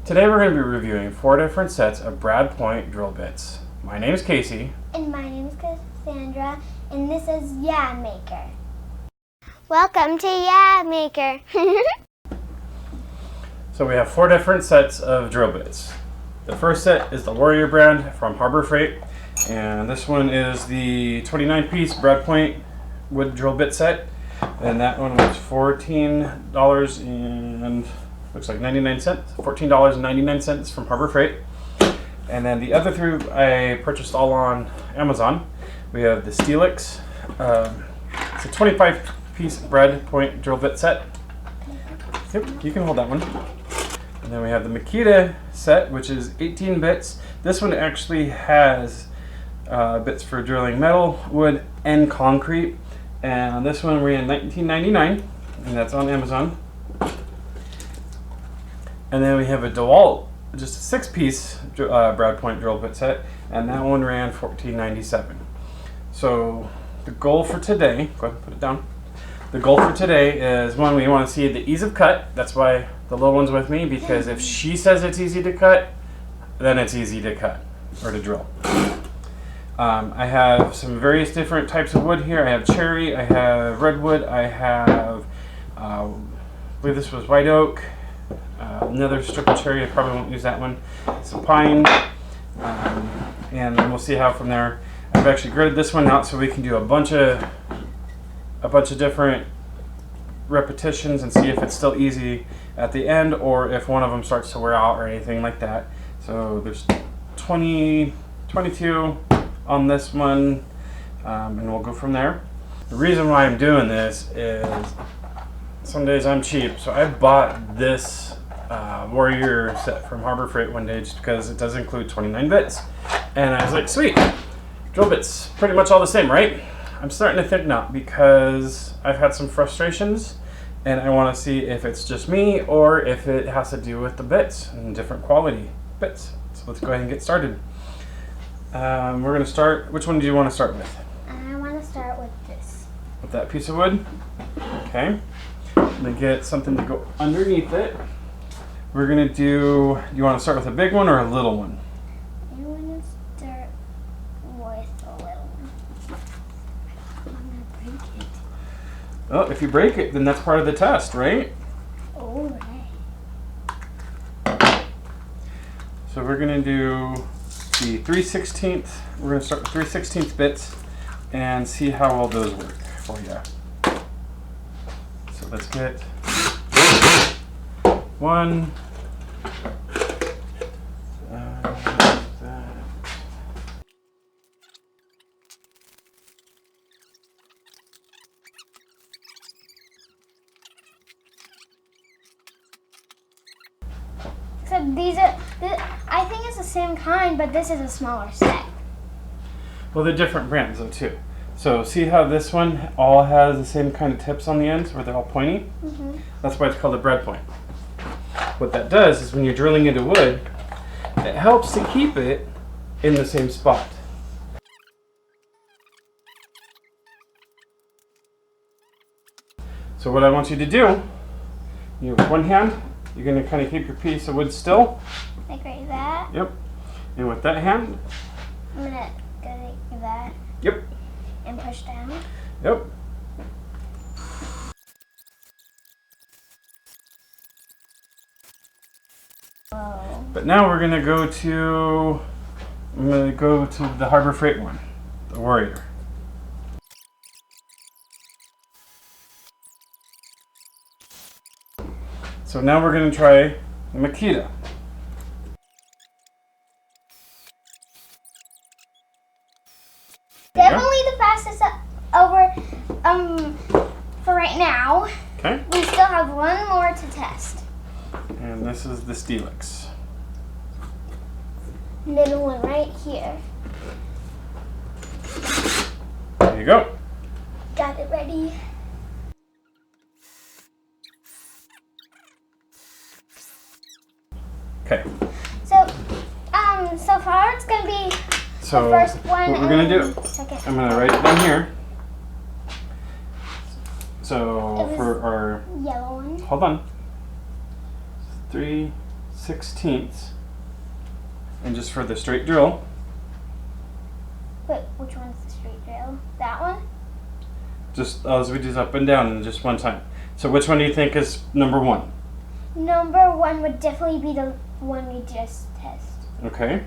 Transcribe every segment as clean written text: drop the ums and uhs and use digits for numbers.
Today we're going to be reviewing 4 different sets of Brad Point drill bits. My name is Casey. And my name is Cassandra, and this is Yeah Maker. Welcome to Yeah Maker. So we have 4 different sets of drill bits. The first set is the Warrior brand from Harbor Freight, and this one is the 29-piece Brad Point wood drill bit set, and that one was $14 and looks like 99 cents, $14.99 from Harbor Freight. And then the other 3 I purchased all on Amazon. We have the Steelex. It's a 25-piece Brad Point drill bit set. Yep, you can hold that one. And then we have the Makita set, which is 18 bits. This one actually has bits for drilling metal, wood, and concrete. And this one ran $19.99, and that's on Amazon. And then we have a Dewalt, just a 6-piece Brad Point drill bit set, and that one ran $14.97. So the goal for today, go ahead and put it down. The goal for today is, one, we want to see the ease of cut. That's why the little one's with me, because if she says it's easy to cut, then it's easy to cut or to drill. I have some various different types of wood here. I have cherry, I have redwood, I have, I believe this was white oak. Another strip of cherry, I probably won't use that one. Some pine, and we'll see how from there. I've actually gridded this one out so we can do a bunch of different repetitions and see if it's still easy at the end, or if one of them starts to wear out or anything like that. So there's 22 on this one, and we'll go from there. The reason why I'm doing this is some days I'm cheap, so I bought this Warrior set from Harbor Freight one day just because it does include 29 bits, and I was like, sweet, drill bits pretty much all the same, right? I'm starting to think not, because I've had some frustrations and I want to see if it's just me or if it has to do with the bits and different quality bits. So let's go ahead and get started. We're going to start, which one do you want to start with? I want to start with this. With that piece of wood? Okay. I'm going to get something to go underneath it. We're going to do you want to start with a big one or a little one? I want to start with a little one. I'm going to break it. Well, if you break it, then that's part of the test, right? All right. So we're going to do the 3/16. We're going to start with 3/16 bits and see how well those work for you. So let's get one. Except these are, I think it's the same kind, but this is a smaller set. Well, they're different brands though too. So see how this one all has the same kind of tips on the ends where they're all pointy? Mm-hmm. That's why it's called a Brad Point. What that does is when you're drilling into wood, it helps to keep it in the same spot. So what I want you to do, you have one hand, you're going to kind of keep your piece of wood still. Like right that? Yep. And with that hand, I'm going to go like that. Yep. And push down. Yep. Whoa. But now we're going to go to, I'm going to go to the Harbor Freight one, the Warrior. So now we're going to try the Makita. Definitely the fastest over for right now. Okay. We still have one more to test. And this is the Steelex. Little one right here. There you go. Got it ready. Okay. So far it's gonna be So the first one. what we're gonna do? Second. I'm gonna write it down here. So It was for our yellow one. hold on. 3 16ths. And just for the straight drill. Wait, which one's the straight drill? That one? Just as we do up and down in just one time. So which one do you think is number 1? Number 1 would definitely be the one we just tested. Okay.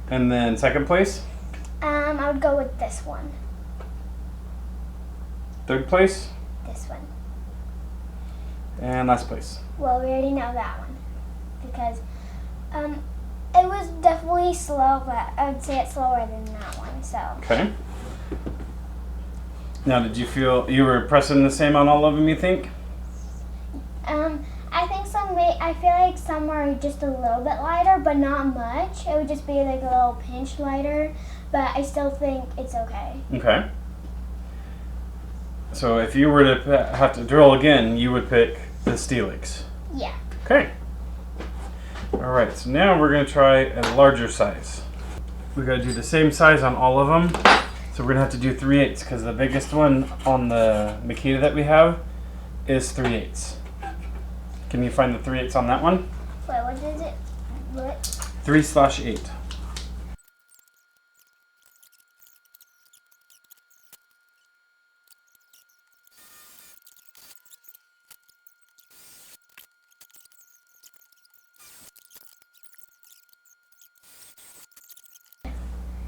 And then second place? I would go with this one. Third place? This one. And last place? Well, we already know that one. Because it was definitely slow, but I would say it's slower than that one, so. Okay. Now, did you feel you were pressing the same on all of them, you think? I think I feel like some were just a little bit lighter, but not much. It would just be like a little pinch lighter, but I still think it's okay. Okay. So if you were to have to drill again, you would pick the Steelex. Yeah. Okay. All right, so now we're going to try a larger size. We got to do the same size on all of them. So we're going to have to do 3/8 because the biggest one on the Makita that we have is 3/8. Can you find the 3/8 on that one? Wait, what is it? What? 3/8.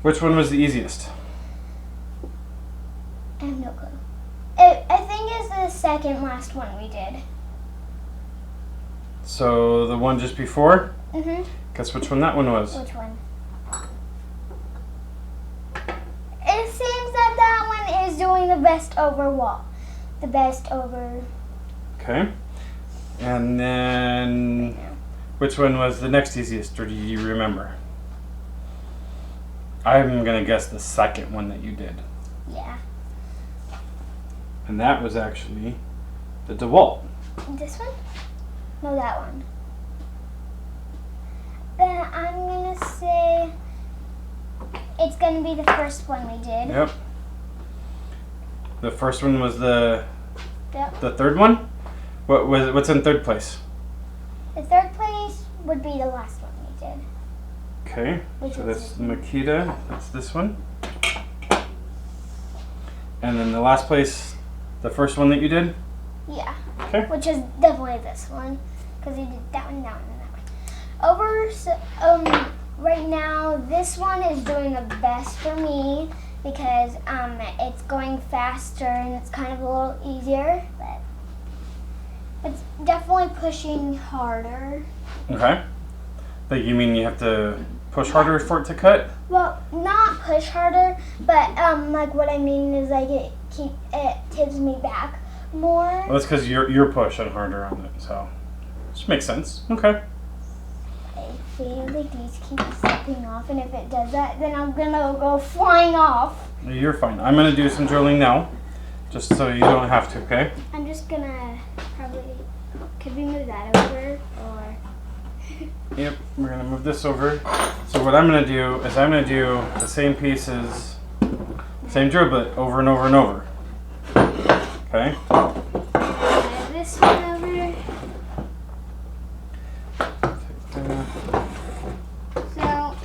Which one was the easiest? I have no clue. I think it's the second last one we did. So the one just before? Mhm. Guess which one that one was? Which one? It seems that that one is doing the best over wall. The best over. Okay. And then which one was the next easiest, or do you remember? I'm going to guess the second one that you did. Yeah. And that was actually the Dewalt. This one? No, that one. Then I'm going to say it's going to be the first one we did. Yep. The first one was the Yep. the third one? What's in third place? The third place would be the last one we did. Okay. Which So was that's this one? Makita. That's this one. And then the last place, the first one that you did? Yeah. Okay. Which is definitely this one. Because you did that one, and that one. Right now, this one is doing the best for me because it's going faster and it's kind of a little easier, but it's definitely pushing harder. Okay. Like you mean you have to push harder for it to cut? Well, not push harder, but like what I mean is like it tips me back more. Well, that's because you're pushing harder on it, so just makes sense. Okay. I feel like these keep slipping off, and if it does that, then I'm gonna go flying off. You're fine. I'm gonna do some drilling now, just so you don't have to. Okay. I'm just gonna probably. Could we move that over or? Yep. We're gonna move this over. So what I'm gonna do is I'm gonna do the same pieces, same drill bit over and over and over. Okay. This one over. So,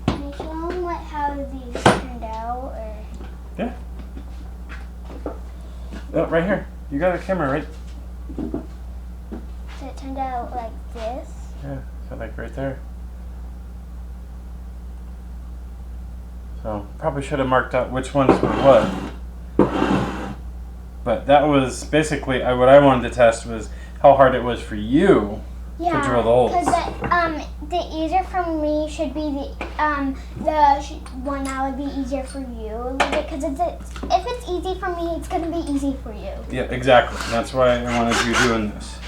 can you show them how these turned out, or? Yeah. Oh, right here. You got a camera, right? So it turned out like this. Yeah. So like right there. So probably should have marked out which ones were what. But that was basically what I wanted to test was how hard it was for you to drill the holes. Because the easier for me should be the one that would be easier for you. Because if it's easy for me, it's gonna be easy for you. Yeah, exactly. That's why I wanted you doing this.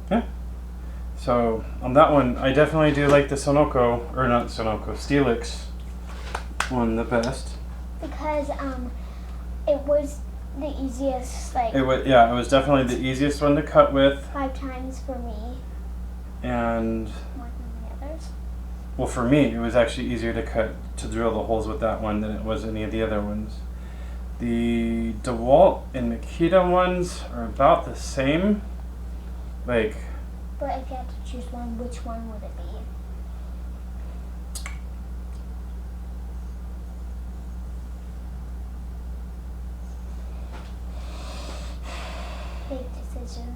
Yeah. So on that one, I definitely do like the Steelex one the best. Because it was the easiest, like It was definitely the easiest one to cut with, 5 times for me, and more than the others. Well, for me, it was actually easier to drill the holes with that one than it was any of the other ones. The Dewalt and Makita ones are about the same. Like, but if you had to choose one, which one would it be? Big decision.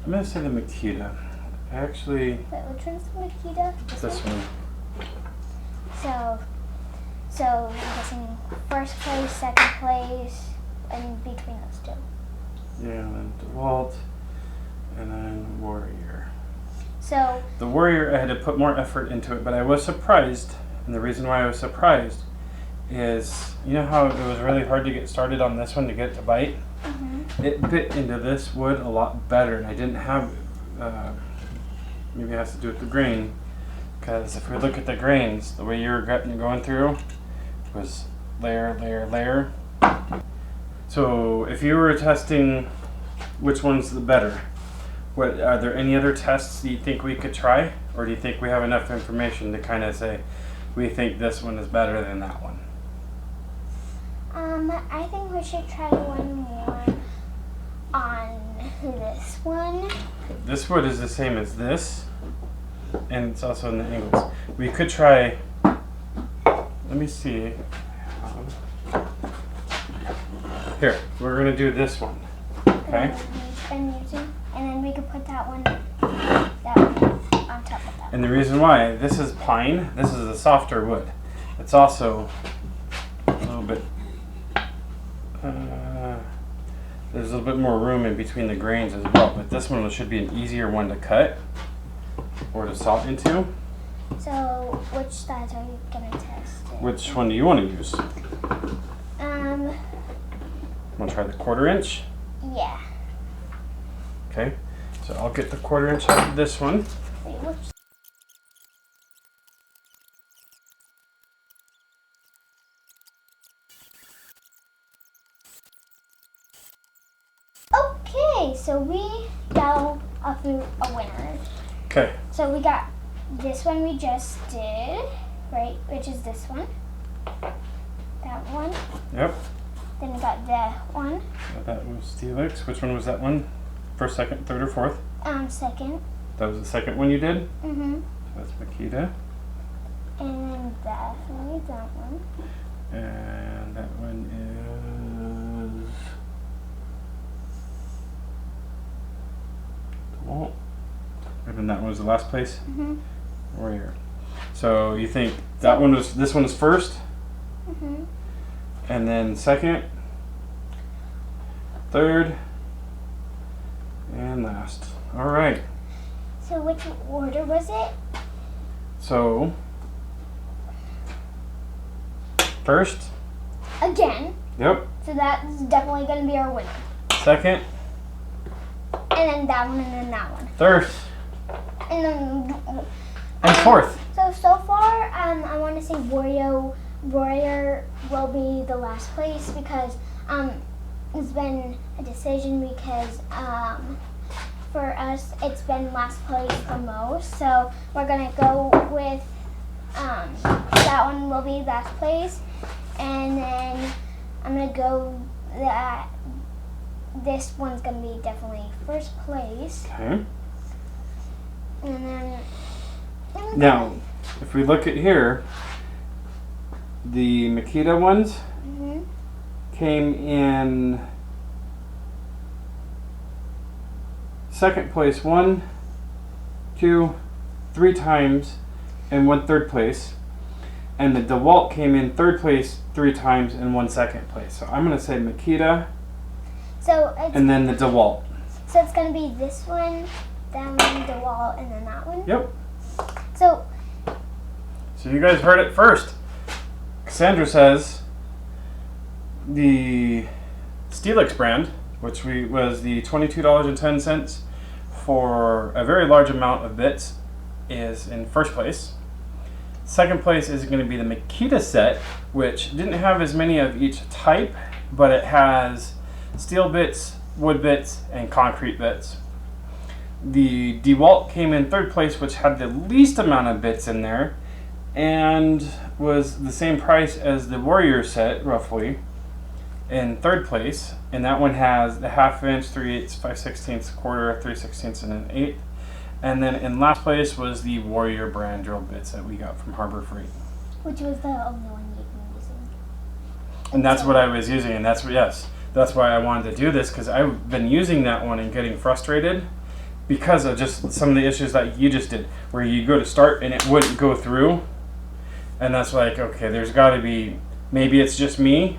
I'm gonna say the Makita. Actually, Wait, which one's the Makita? this one. So I'm guessing first place, second place, and between those two. Yeah, and then Dewalt, and then Warrior. So The Warrior, I had to put more effort into it, but I was surprised. And the reason why I was surprised is, you know how it was really hard to get started on this one to get it to bite? It bit into this wood a lot better, and I didn't have, maybe it has to do with the grain, because if we look at the grains, the way you were going through was layer, layer, layer. So if you were testing which one's the better, are there any other tests that you think we could try? Or do you think we have enough information to kind of say, we think this one is better than that one? I think we should try one more on this one. This wood is the same as this, and it's also in the angles. We could try, let me see. Here, we're gonna do this one, okay? We've been using, and then we could put that one on top of that. And the reason why, this is pine, this is a softer wood. It's also a little bit, there's a little bit more room in between the grains as well, but this one should be an easier one to cut or to saw into. So, which size are you gonna test? Which one do you want to use? Want to try the 1/4 inch? Yeah. Okay, so I'll get the 1/4 inch out of this one. Wait, which? Okay, so we got a winner. Okay. So we got this one we just did, right? Which is this one. That one. Yep. Then we got that one. That was Steelex. Which one was that one? First, second, third, or fourth? Second. That was the second one you did? Mm-hmm. That's Makita. And then definitely that one. And that one is Dewalt. And that one was the last place? Mm-hmm. Warrior. So you think that one was, this one is first? Mm-hmm. And then second, third, and last. All right. So which order was it? So first. Again. Yep. So that's definitely going to be our winner. Second. And then that one, and then that one. Third. And Fourth. So far, I want to say Warrior will be the last place because it's been a decision because for us it's been last place the most. So we're gonna go with that one will be last place, and then I'm gonna go that this one's gonna be definitely first place. Okay. And then Now, if we look at here, the Makita ones came in second place 1, 2, 3 times, and 1 third place. And the Dewalt came in third place 3 times and 1 second place. So I'm going to say Makita and then the Dewalt. So it's going to be this one, that one, Dewalt, and then that one? Yep. So you guys heard it first. Cassandra says the Steelex brand, which was the $22.10 for a very large amount of bits, is in first place. Second place is going to be the Makita set, which didn't have as many of each type, but it has steel bits, wood bits, and concrete bits. The Dewalt came in third place, which had the least amount of bits in there, and was the same price as the Warrior set, roughly, in third place. And that one has the 1/2 inch, 3/8, 5/16, quarter, 3/16, and an 1/8. And then in last place was the Warrior brand drill bits that we got from Harbor Freight. Which was the only one you've been using. And that's what I was using, and that's why I wanted to do this, because I've been using that one and getting frustrated because of just some of the issues that you just did, where you go to start and it wouldn't go through. And that's like, okay, there's got to be, maybe it's just me,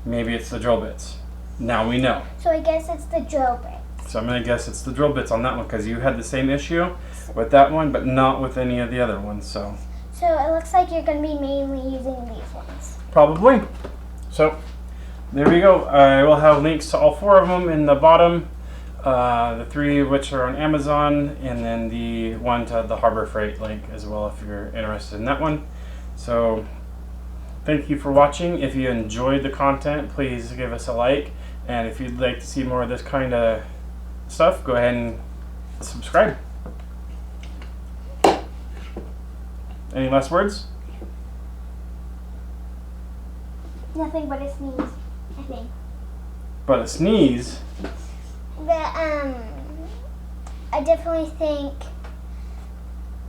maybe it's the drill bits. Now we know. So I guess it's the drill bits. So I'm going to guess it's the drill bits on that one, because you had the same issue with that one, but not with any of the other ones. So it looks like you're going to be mainly using these ones. probably. So there we go. I will have links to all 4 of them in the bottom. The 3 of which are on Amazon, and then the one to the Harbor Freight link as well if you're interested in that one. So thank you for watching. If you enjoyed the content, please give us a like. And if you'd like to see more of this kind of stuff, go ahead and subscribe. Any last words? Nothing but a sneeze, I think. But a sneeze? I definitely think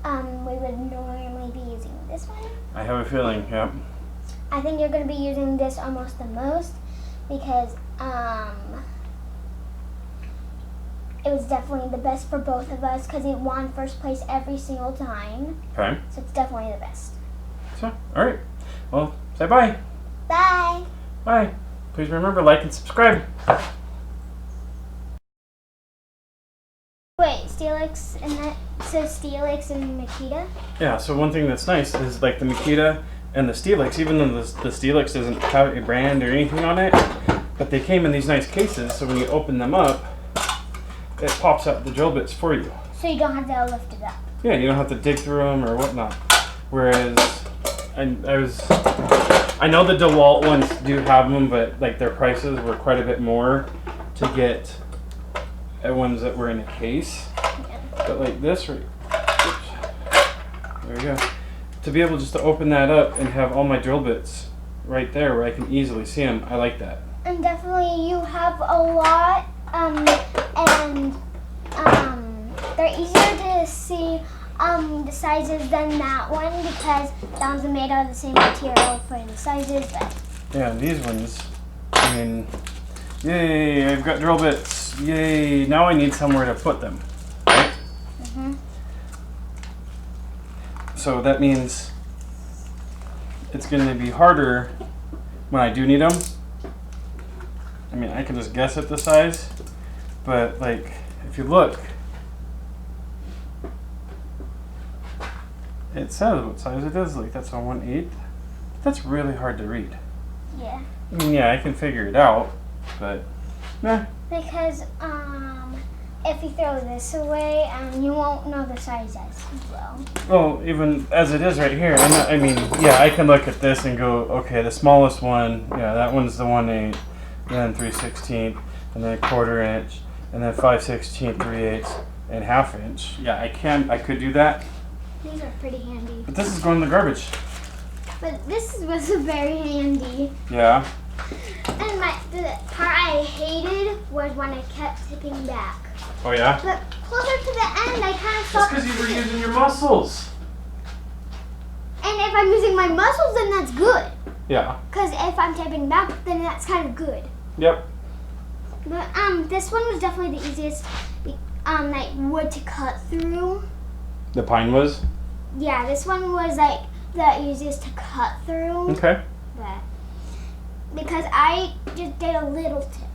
we would normally be using this one. I have a feeling, yep. I think you're going to be using this almost the most because it was definitely the best for both of us because it won first place every single time. Okay. So it's definitely the best. So, alright. Well, say bye. Bye. Bye. Please remember, like and subscribe. Wait, Steelex and that says Steelex and Makita? Yeah, so one thing that's nice is like the Makita and the Steelex, even though the Steelex doesn't have a brand or anything on it, but they came in these nice cases, so when you open them up, it pops out the drill bits for you. So you don't have to lift it up. Yeah, you don't have to dig through them or whatnot. Whereas, I know the Dewalt ones do have them, but like their prices were quite a bit more to get ones that were in a case. Yeah. But like this, right? Oops, there we go. To be able just to open that up and have all my drill bits right there where I can easily see them, I like that. And definitely you have a lot, and they're easier to see the sizes than that one because that one's made out of the same material for the sizes. But yeah, these ones, I mean, yay, I've got drill bits. Yay, now I need somewhere to put them. Right? mm-hmm. So that means it's going to be harder when I do need them. I mean, I can just guess at the size, but like, if you look, it says what size it is. Like, that's a 1/8. That's really hard to read. Yeah. I mean, yeah, I can figure it out, but nah. Because if you throw this away, you won't know the size as well. Well, even as it is right here, I mean, yeah, I can look at this and go, okay, the smallest one, yeah, that one's the 1/8, then 3/16, and then 1/4 inch, and then 5/16, 3/8, and 1/2 inch. Yeah, I could do that. These are pretty handy. But this is going in the garbage. But this was very handy. Yeah. And the part I hated was when I kept tipping back. Oh yeah? But closer to the end, I kind of That's stopped. because you were using your muscles. And if I'm using my muscles, then that's good. Yeah. Because if I'm tipping back, then that's kind of good. Yep. But this one was definitely the easiest, like wood to cut through. The pine was? Yeah, this one was like the easiest to cut through. Okay. But because I just did a little tip.